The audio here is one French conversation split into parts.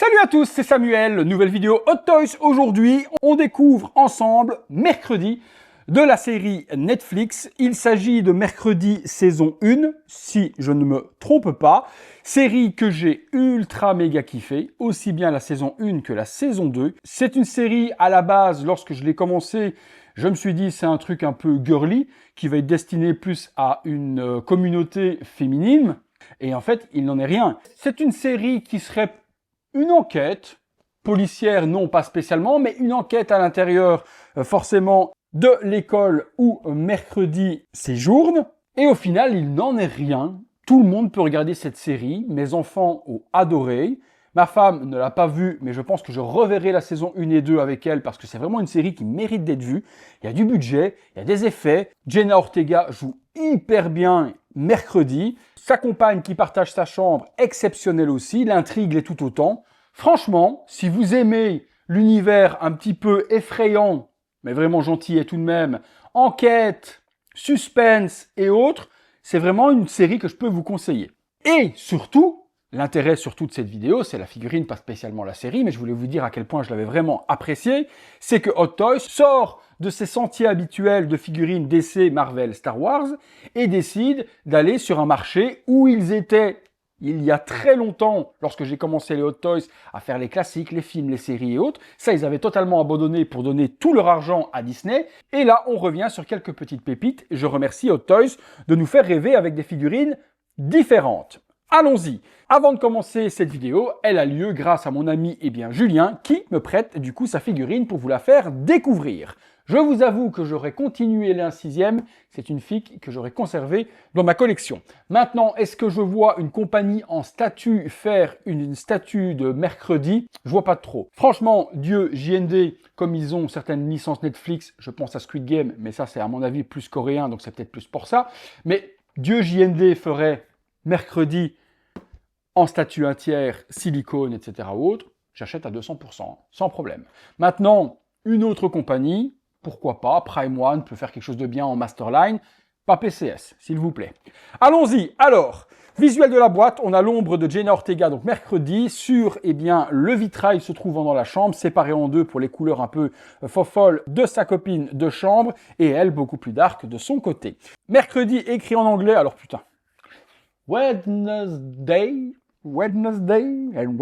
Salut à tous, c'est Samuel, nouvelle vidéo Hot Toys. Aujourd'hui, on découvre ensemble Mercredi de la série Netflix. Il s'agit de Mercredi saison 1, si je ne me trompe pas. Série que j'ai ultra méga kiffé, aussi bien la saison 1 que la saison 2. C'est une série à la base, lorsque je l'ai commencé, je me suis dit c'est un truc un peu girly, qui va être destiné plus à une communauté féminine. Et en fait, il n'en est rien. C'est une série qui serait une enquête policière, non pas spécialement, mais une enquête à l'intérieur forcément de l'école où Mercredi séjourne. Et au final, il n'en est rien. Tout le monde peut regarder cette série. Mes enfants ont adoré. Ma femme ne l'a pas vue, mais je pense que je reverrai la saison 1 et 2 avec elle parce que c'est vraiment une série qui mérite d'être vue. Il y a du budget, il y a des effets. Jenna Ortega joue hyper bien Mercredi. Sa compagne qui partage sa chambre, exceptionnelle aussi. L'intrigue l'est tout autant. Franchement, si vous aimez l'univers un petit peu effrayant, mais vraiment gentil tout de même, enquête, suspense et autres, c'est vraiment une série que je peux vous conseiller. Et surtout, l'intérêt surtout de cette vidéo, c'est la figurine, pas spécialement la série, mais je voulais vous dire à quel point je l'avais vraiment apprécié, c'est que Hot Toys sort de ses sentiers habituels de figurines DC, Marvel, Star Wars, et décide d'aller sur un marché où ils étaient, il y a très longtemps, lorsque j'ai commencé les Hot Toys, à faire les classiques, les films, les séries et autres. Ça, ils avaient totalement abandonné pour donner tout leur argent à Disney. Et là, on revient sur quelques petites pépites. Je remercie Hot Toys de nous faire rêver avec des figurines différentes. Allons-y. Avant de commencer cette vidéo, elle a lieu grâce à mon ami Julien qui me prête du coup sa figurine pour vous la faire découvrir. Je vous avoue que j'aurais continué l'incième, c'est une figue que j'aurais conservée dans ma collection. Maintenant, est-ce que je vois une compagnie en statue faire une statue de Mercredi? Je vois pas trop. Franchement, Dieu, JND, comme ils ont certaines licences Netflix, je pense à Squid Game, mais ça c'est à mon avis plus coréen, donc c'est peut-être plus pour ça. Mais Dieu, JND ferait Mercredi en statue un tiers, silicone, etc. ou autre, j'achète à 200%, sans problème. Maintenant, une autre compagnie, pourquoi pas, Prime One peut faire quelque chose de bien en Masterline, pas PCS, s'il vous plaît. Allons-y, alors, visuel de la boîte, on a l'ombre de Jenna Ortega, donc Mercredi, sur, le vitrail se trouvant dans la chambre, séparé en deux pour les couleurs un peu folles de sa copine de chambre, et elle, beaucoup plus dark de son côté. Mercredi, écrit en anglais, alors putain, Wednesday, and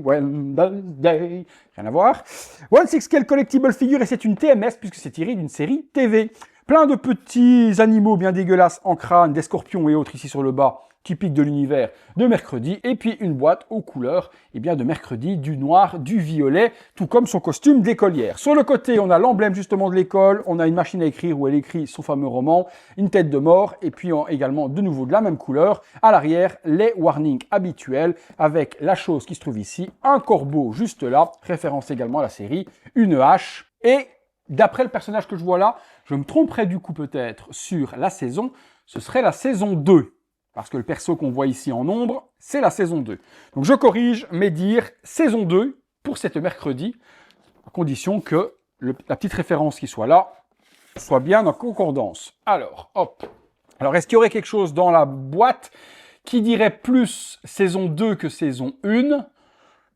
Wednesday, rien à voir. One Six Scale Collectible Figure, et c'est une TMS puisque c'est tiré d'une série TV. Plein de petits animaux bien dégueulasses en crâne, des scorpions et autres ici sur le bas, typiques de l'univers de Mercredi, et puis une boîte aux couleurs de Mercredi, du noir, du violet, tout comme son costume d'écolière. Sur le côté, on a l'emblème justement de l'école, on a une machine à écrire où elle écrit son fameux roman, une tête de mort, et puis également de nouveau de la même couleur. À l'arrière, les warnings habituels, avec la chose qui se trouve ici, un corbeau juste là, référence également à la série, une hache, et d'après le personnage que je vois là, je me tromperais du coup peut-être sur la saison, ce serait la saison 2. Parce que le perso qu'on voit ici en ombre, c'est la saison 2. Donc je corrige mes dires, saison 2 pour cette Mercredi, à condition que la petite référence qui soit là soit bien en concordance. Alors, hop. Alors, est-ce qu'il y aurait quelque chose dans la boîte qui dirait plus saison 2 que saison 1?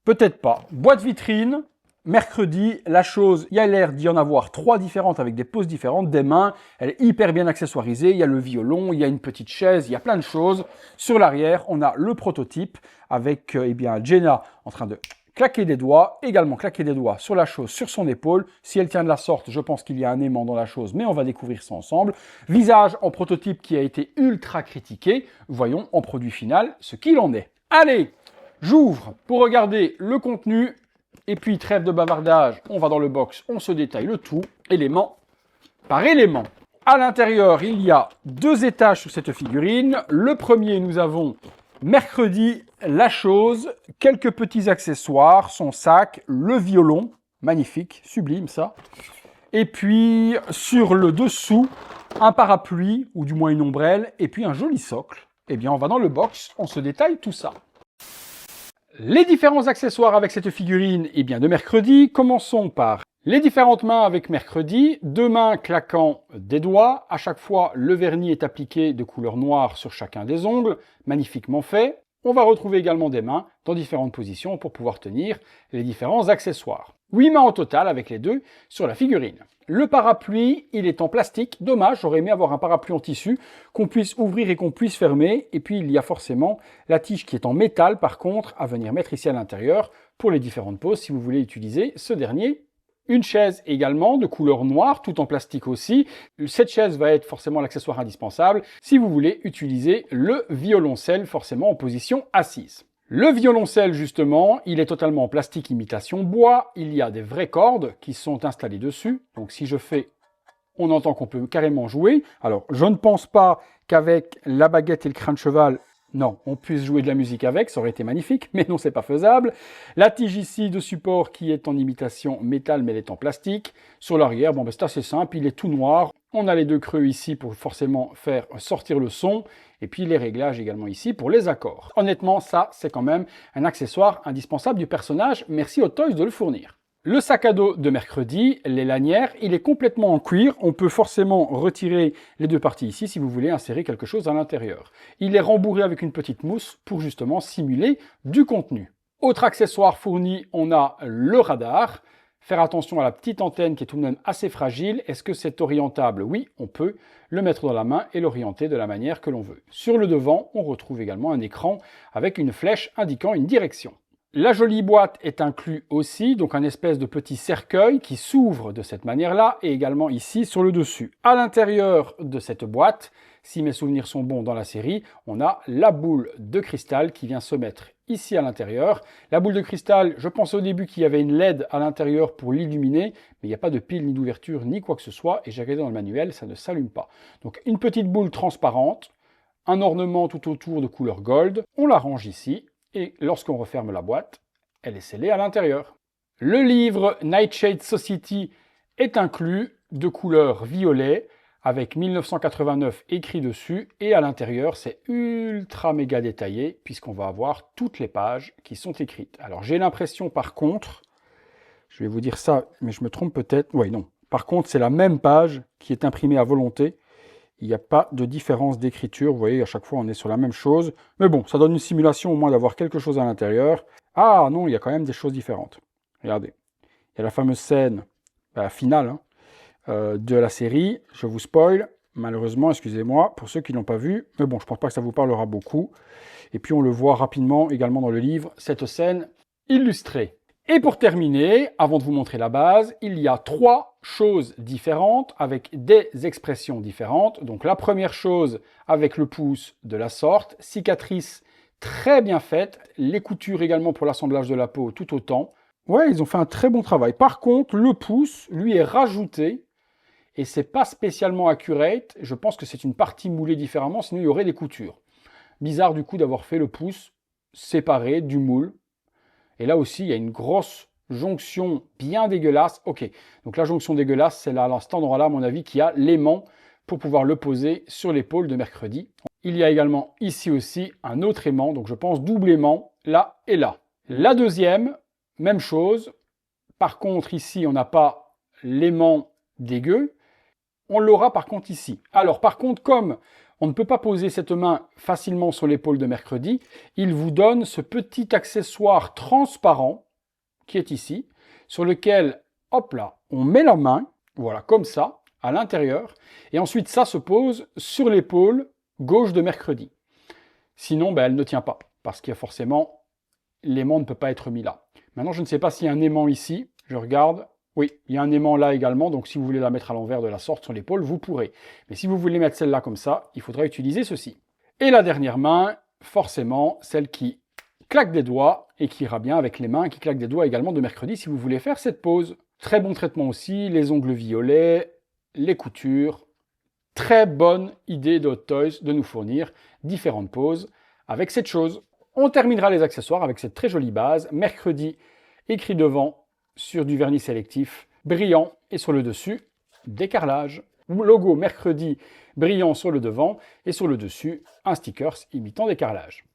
Peut-être pas. Boîte vitrine. Mercredi, la chose, il y a l'air d'y en avoir 3 différentes avec des poses différentes, des mains, elle est hyper bien accessoirisée, il y a le violon, il y a une petite chaise, il y a plein de choses. Sur l'arrière, on a le prototype avec Jenna en train de claquer des doigts, également claquer des doigts sur la chose, sur son épaule. Si elle tient de la sorte, je pense qu'il y a un aimant dans la chose, mais on va découvrir ça ensemble. Visage en prototype qui a été ultra critiqué. Voyons en produit final ce qu'il en est. Allez, j'ouvre pour regarder le contenu. Et puis, trêve de bavardage, on va dans le box, on se détaille le tout, élément par élément. À l'intérieur, il y a 2 étages sur cette figurine. Le premier, nous avons Mercredi, la chose, quelques petits accessoires, son sac, le violon, magnifique, sublime ça. Et puis, sur le dessous, un parapluie, ou du moins une ombrelle, et puis un joli socle. Eh bien, on va dans le box, on se détaille tout ça. Les différents accessoires avec cette figurine, de Mercredi, commençons par les différentes mains avec Mercredi, 2 mains claquant des doigts, à chaque fois le vernis est appliqué de couleur noire sur chacun des ongles, magnifiquement fait. On va retrouver également des mains dans différentes positions pour pouvoir tenir les différents accessoires. 8 mains au total avec les deux sur la figurine. Le parapluie, il est en plastique. Dommage, j'aurais aimé avoir un parapluie en tissu qu'on puisse ouvrir et qu'on puisse fermer. Et puis il y a forcément la tige qui est en métal par contre à venir mettre ici à l'intérieur pour les différentes poses si vous voulez utiliser ce dernier. Une chaise également de couleur noire, tout en plastique aussi. Cette chaise va être forcément l'accessoire indispensable si vous voulez utiliser le violoncelle forcément en position assise. Le violoncelle justement, il est totalement en plastique imitation bois. Il y a des vraies cordes qui sont installées dessus. Donc si je fais, on entend qu'on peut carrément jouer. Alors je ne pense pas qu'avec la baguette et le crin de cheval, non, on puisse jouer de la musique avec, ça aurait été magnifique, mais non, c'est pas faisable. La tige ici de support qui est en imitation métal, mais elle est en plastique. Sur l'arrière, bon, ben, c'est assez simple, il est tout noir. On a les deux creux ici pour forcément faire sortir le son. Et puis les réglages également ici pour les accords. Honnêtement, ça, c'est quand même un accessoire indispensable du personnage. Merci Hot Toys de le fournir. Le sac à dos de mercredi, les lanières, il est complètement en cuir. On peut forcément retirer les deux parties ici si vous voulez insérer quelque chose à l'intérieur. Il est rembourré avec une petite mousse pour justement simuler du contenu. Autre accessoire fourni, on a le radar. Faire attention à la petite antenne qui est tout de même assez fragile. Est-ce que c'est orientable? Oui, on peut le mettre dans la main et l'orienter de la manière que l'on veut. Sur le devant, on retrouve également un écran avec une flèche indiquant une direction. La jolie boîte est inclue aussi, donc un espèce de petit cercueil qui s'ouvre de cette manière-là et également ici sur le dessus. À l'intérieur de cette boîte, si mes souvenirs sont bons dans la série, on a la boule de cristal qui vient se mettre ici à l'intérieur. La boule de cristal, je pensais au début qu'il y avait une LED à l'intérieur pour l'illuminer, mais il n'y a pas de pile, ni d'ouverture, ni quoi que ce soit, et j'ai regardé dans le manuel, ça ne s'allume pas. Donc une petite boule transparente, un ornement tout autour de couleur gold, on la range ici, et lorsqu'on referme la boîte, elle est scellée à l'intérieur. Le livre Nightshade Society est inclus de couleur violet avec 1989 écrit dessus et à l'intérieur c'est ultra méga détaillé puisqu'on va avoir toutes les pages qui sont écrites. Alors j'ai l'impression par contre, je vais vous dire ça mais je me trompe peut-être, oui non, par contre c'est la même page qui est imprimée à volonté. Il n'y a pas de différence d'écriture, vous voyez, à chaque fois on est sur la même chose. Mais bon, ça donne une simulation au moins d'avoir quelque chose à l'intérieur. Ah non, il y a quand même des choses différentes. Regardez, il y a la fameuse scène, la finale de la série. Je vous spoil, malheureusement, excusez-moi, pour ceux qui ne l'ont pas vu. Mais bon, je ne pense pas que ça vous parlera beaucoup. Et puis on le voit rapidement également dans le livre, cette scène illustrée. Et pour terminer, avant de vous montrer la base, il y a 3 choses différentes avec des expressions différentes. Donc la première chose avec le pouce de la sorte, cicatrice très bien faite, les coutures également pour l'assemblage de la peau tout autant. Ouais, ils ont fait un très bon travail. Par contre, le pouce, lui, est rajouté et c'est pas spécialement accurate. Je pense que c'est une partie moulée différemment, sinon il y aurait des coutures. Bizarre du coup d'avoir fait le pouce séparé du moule. Et là aussi, il y a une grosse jonction bien dégueulasse. Ok, donc la jonction dégueulasse, c'est là, à cet endroit-là, à mon avis, qui a l'aimant pour pouvoir le poser sur l'épaule de mercredi. Il y a également ici aussi un autre aimant, donc je pense double aimant, là et là. La deuxième, même chose. Par contre, ici, on n'a pas l'aimant dégueu. On l'aura par contre ici. Alors, par contre, comme on ne peut pas poser cette main facilement sur l'épaule de mercredi, il vous donne ce petit accessoire transparent qui est ici, sur lequel, hop là, on met la main, voilà, comme ça, à l'intérieur, et ensuite ça se pose sur l'épaule gauche de mercredi. Sinon, ben, elle ne tient pas, parce qu'il y a forcément, l'aimant ne peut pas être mis là. Maintenant, je ne sais pas s'il y a un aimant ici, je regarde. Oui, il y a un aimant là également, donc si vous voulez la mettre à l'envers de la sorte sur l'épaule, vous pourrez. Mais si vous voulez mettre celle-là comme ça, il faudra utiliser ceci. Et la dernière main, forcément, celle qui claque des doigts et qui ira bien avec les mains qui claquent des doigts également de mercredi si vous voulez faire cette pose. Très bon traitement aussi, les ongles violets, les coutures. Très bonne idée de Hot Toys de nous fournir différentes poses avec cette chose. On terminera les accessoires avec cette très jolie base, mercredi écrit devant, sur du vernis sélectif brillant et sur le dessus des carrelages. Logo mercredi brillant sur le devant et sur le dessus un stickers imitant des carrelages.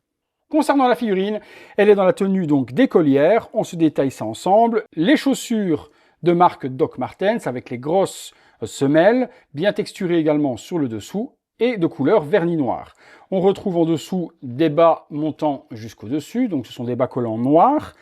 Concernant la figurine, elle est dans la tenue donc d'écolière, on se détaille ça ensemble. Les chaussures de marque Doc Martens avec les grosses semelles, bien texturées également sur le dessous. et de couleur vernis noir. On retrouve en dessous des bas montant jusqu'au dessus, donc ce sont des bas collants noirs.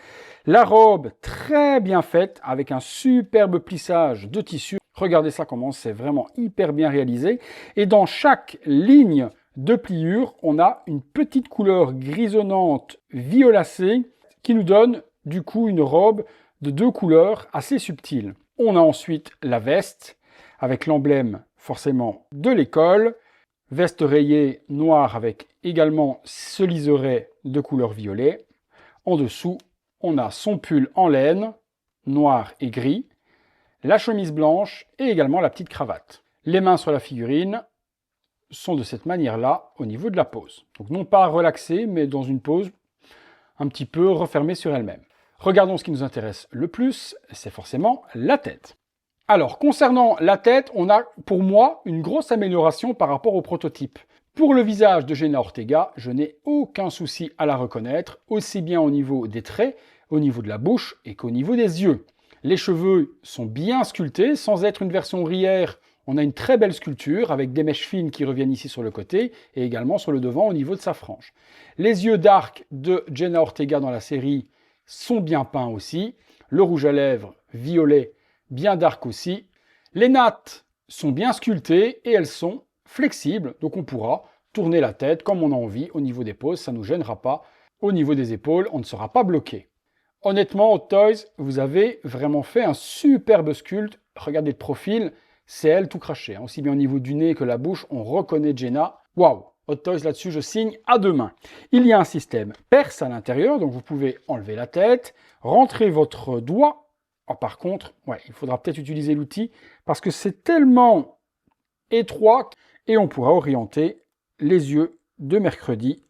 La robe très bien faite avec un superbe plissage de tissu. Regardez ça comment c'est vraiment hyper bien réalisé. Et dans chaque ligne de pliure, on a une petite couleur grisonnante violacée qui nous donne du coup une robe de 2 couleurs assez subtiles. On a ensuite la veste avec l'emblème forcément de l'école. Veste rayée noire avec également ce liseré de couleur violet. En dessous, on a son pull en laine, noir et gris, la chemise blanche et également la petite cravate. Les mains sur la figurine sont de cette manière-là au niveau de la pose. Donc non pas relaxée, mais dans une pose un petit peu refermée sur elle-même. Regardons ce qui nous intéresse le plus, c'est forcément la tête. Alors, concernant la tête, on a pour moi une grosse amélioration par rapport au prototype. Pour le visage de Jenna Ortega, je n'ai aucun souci à la reconnaître, aussi bien au niveau des traits, au niveau de la bouche et qu'au niveau des yeux. Les cheveux sont bien sculptés, sans être une version rière, on a une très belle sculpture avec des mèches fines qui reviennent ici sur le côté et également sur le devant au niveau de sa frange. Les yeux dark de Jenna Ortega dans la série sont bien peints aussi. Le rouge à lèvres violet bien dark aussi. Les nattes sont bien sculptées et elles sont flexibles, donc on pourra tourner la tête comme on a envie au niveau des poses, ça ne nous gênera pas. Au niveau des épaules, on ne sera pas bloqué. Honnêtement, Hot Toys, vous avez vraiment fait un superbe sculpte. Regardez le profil, c'est elle tout craché. Aussi bien au niveau du nez que la bouche, on reconnaît Jenna. Waouh! Hot Toys là-dessus, je signe à 2 mains. Il y a un système perce à l'intérieur, donc vous pouvez enlever la tête, rentrer votre doigt. Oh, par contre, il faudra peut-être utiliser l'outil parce que c'est tellement étroit et on pourra orienter les yeux de mercredi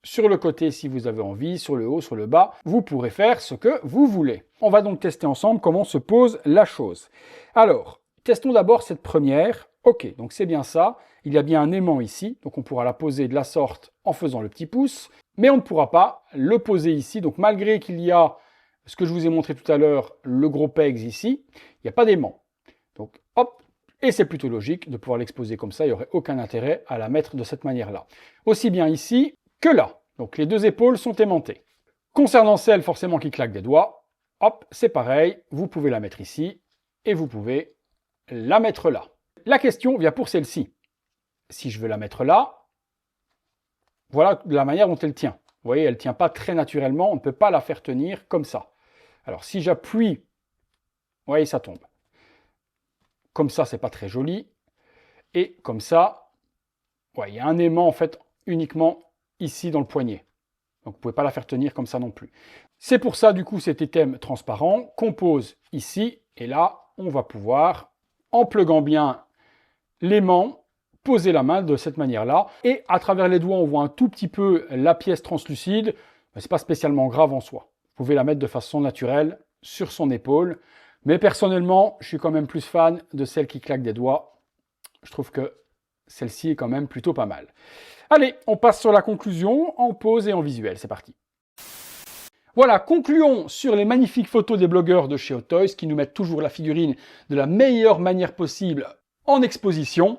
sur le côté si vous avez envie, sur le haut, sur le bas. Vous pourrez faire ce que vous voulez. On va donc tester ensemble comment se pose la chose. Alors, testons d'abord cette première. Ok, donc c'est bien ça. Il y a bien un aimant ici, donc on pourra la poser de la sorte en faisant le petit pouce, mais on ne pourra pas le poser ici. Donc malgré qu'il y a ce que je vous ai montré tout à l'heure, le gros pegs ici, il n'y a pas d'aimant. Donc hop, et c'est plutôt logique de pouvoir l'exposer comme ça, il n'y aurait aucun intérêt à la mettre de cette manière-là. Aussi bien ici que là. Donc les 2 épaules sont aimantées. Concernant celle forcément qui claque des doigts, hop, c'est pareil, vous pouvez la mettre ici et vous pouvez la mettre là. La question vient pour celle-ci. Si je veux la mettre là, voilà la manière dont elle tient. Vous voyez, elle ne tient pas très naturellement, on ne peut pas la faire tenir comme ça. Alors si j'appuie, vous voyez, ça tombe. Comme ça, c'est pas très joli. Et comme ça, il y a un aimant en fait uniquement ici dans le poignet. Donc vous ne pouvez pas la faire tenir comme ça non plus. C'est pour ça du coup cet item transparent qu'on pose ici. Et là, on va pouvoir, en pluguant bien l'aimant, poser la main de cette manière-là. Et à travers les doigts, on voit un tout petit peu la pièce translucide. Mais ce n'est pas spécialement grave en soi. Vous pouvez la mettre de façon naturelle sur son épaule. Mais personnellement, je suis quand même plus fan de celle qui claque des doigts. Je trouve que celle-ci est quand même plutôt pas mal. Allez, on passe sur la conclusion en pose et en visuel. C'est parti. Voilà, concluons sur les magnifiques photos des blogueurs de chez Hot Toys qui nous mettent toujours la figurine de la meilleure manière possible en exposition.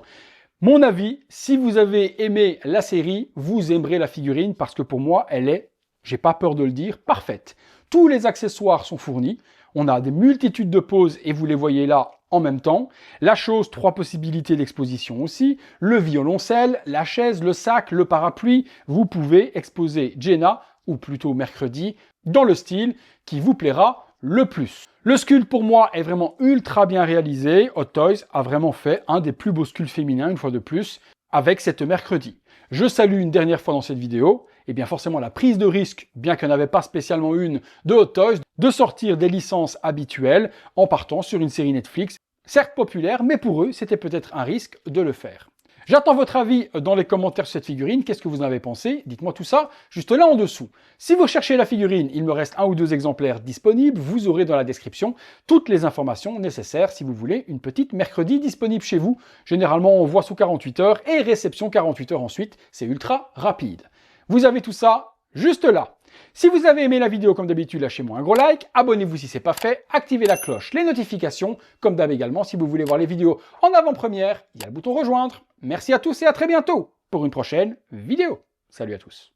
Mon avis, si vous avez aimé la série, vous aimerez la figurine parce que pour moi, elle est, j'ai pas peur de le dire, parfaite. Tous les accessoires sont fournis. On a des multitudes de poses et vous les voyez là en même temps. La chose, 3 possibilités d'exposition aussi. Le violoncelle, la chaise, le sac, le parapluie. Vous pouvez exposer Jenna, ou plutôt mercredi, dans le style qui vous plaira le plus. Le sculpte pour moi est vraiment ultra bien réalisé. Hot Toys a vraiment fait un des plus beaux sculptes féminins une fois de plus avec cette mercredi. Je salue une dernière fois dans cette vidéo, et bien forcément la prise de risque, bien qu'il n'y en avait pas spécialement une de Hot Toys, de sortir des licences habituelles en partant sur une série Netflix, certes populaire, mais pour eux c'était peut-être un risque de le faire. J'attends votre avis dans les commentaires sur cette figurine. Qu'est-ce que vous en avez pensé? Dites-moi tout ça juste là en dessous. Si vous cherchez la figurine, il me reste 1 ou 2 exemplaires disponibles. Vous aurez dans la description toutes les informations nécessaires si vous voulez une petite mercredi disponible chez vous. Généralement, on voit sous 48 heures et réception 48 heures ensuite. C'est ultra rapide. Vous avez tout ça juste là. Si vous avez aimé la vidéo, comme d'habitude, lâchez-moi un gros like, abonnez-vous si ce n'est pas fait, activez la cloche, les notifications, comme d'hab également, si vous voulez voir les vidéos en avant-première, il y a le bouton rejoindre. Merci à tous et à très bientôt pour une prochaine vidéo. Salut à tous.